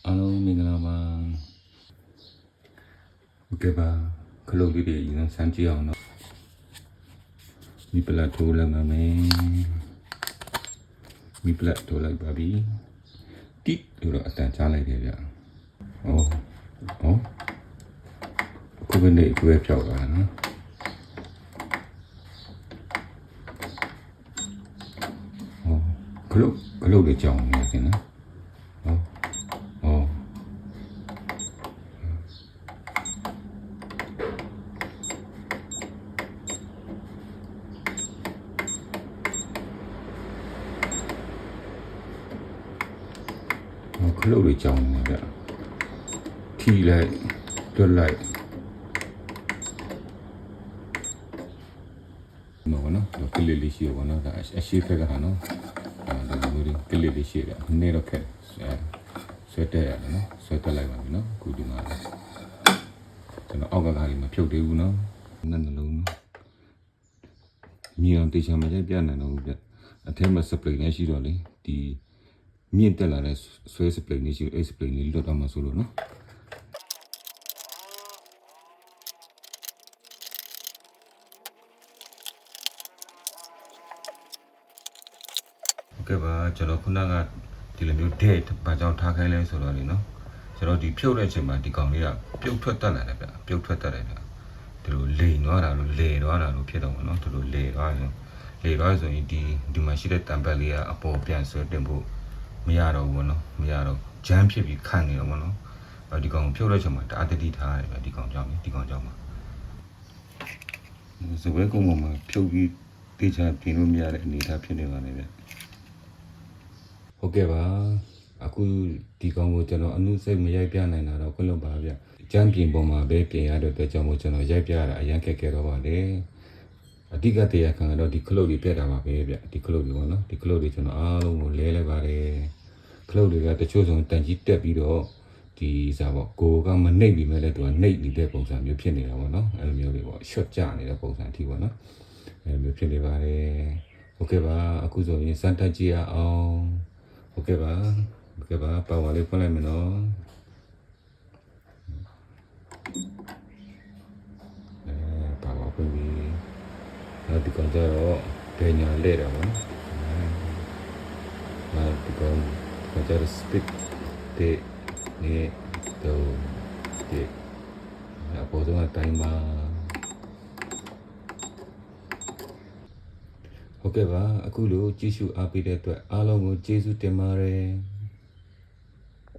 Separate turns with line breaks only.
Alo, Mingalama. Okay, ba. Kalau dia ini sanji orang. Mi pelat tu lah mami. Mi pelat tu lah babi. Tik tu lah atas jalan dia. Oh, oh. Aku benda aku jauh kan. Oh, kalau dia jauh ni kan. Oh, oh. Kalau dia jauh ni kan. Tilai, terlai. No, kili lisi ko no, asyik ka no, muri kili lisi ya, nero ke, sweta ya no, sweta lai ma no, kudi ma, 저는 어가가리 막 펴대우나, 나는 너무 미안 대신 맞아 비안나 너무 비, 아테마 스프레이네 시로리, 디 미엔 때라래 스웨 스프레이네 시, 에이 스프레이네 일도 담아 소로나. Okay ba, chalo kuna ka di leမျိုး date ဘာကြောင့်ထားခိုင်းလဲဆိုတော့လေနော်ကျွန်တော်ဒီဖြုတ်တဲ့အချိန်မှာဒီကောင်လေးကပြုတ်ထွက်တက်လာတယ်ဗျပြုတ်ထွက်တက်တယ်ဗျဒီလိုလိန်သွားတာလို့လေသွားတာလို့ဖြစ်တော့မှာနော်ဒီလိုလေသွားရင်ဆိုရင်ဒီမှာရှိတဲ့တံပတ်လေးကအပေါ်ပြန်ဆွဲတင်ဖို့မရတော့ဘူးနော်မရတော့ဂျမ်းဖြစ်ပြီးခံနေတော့မနော်ဒီကောင်ဖြုတ်တဲ့အချိန်မှာတအားတတိထားရတယ်ဗျဒီကောင်ကြောင့်မှာစပွဲကုန်းမှာဖြုတ်ပြီးတေချာပြင်လို့မရတဲ့အနေအထားဖြစ်နေပါလေဗျဟုတ်ကဲ့ပါအခုဒီကောင်ကိုကျွန်တော်အနုစိတ်မရိုက်ပြနိုင်တာတော့ခွင့်လွှတ်ပါဗျကျမ်းပြင်ပေါ်မှာပဲပြင်ရတဲ့အတွက်ကြောင့်မို့ကျွန်တော်ရိုက်ပြရတာအရင်ခက်ခဲတော့ပါလေအဓိကတရားခံကတော့ဒီခလုတ်တွေပြက်တာပါပဲဗျဒီခလုတ်တွေပေါ့နော်ဒီခလုတ်တွေကျွန်တော်အားလုံးကိုလဲလိုက်ပါတယ်ခလုတ်တွေကတချို့ဆိုတန်ကြီးတက်ပြီးတော့ဒီစားပေါ့ကိုကမနှိပ်ပြီးမဲ့လည်းသူကနှိပ်နေတဲ့ပုံစံမျိုးဖြစ်နေတာပေါ့နော်အဲ့လိုမျိုးတွေပေါ့ short ကျနေတဲ့ပုံစံအထိပေါ့နော်အဲ့လိုမျိုးဖြစ်နေပါတယ်ဟုတ်ကဲ့ပါအခုဆိုရင်စမ်းတက်ကြည့်ရအောင်ဟုတ်ကဲ့ပါပါဝါလေးဖွင့်လိုက်မယ်နော်ပါဝါဖွင့်ပြီးနောက်ဒီကောင်ကျတော့ပညာလဲတာပေါ့နော်နောက်ဒီကောင်ကျတော့ speed တဲ့နေတော့တဲ့အပေါ်ဆုံးအတိုင်းပါဟုတ်ကဲ့ပါအခုလိုကြည့်ရှုအားပေးတဲ့အတွက်အားလုံးကိုကျေးဇူးတင်ပါတယ်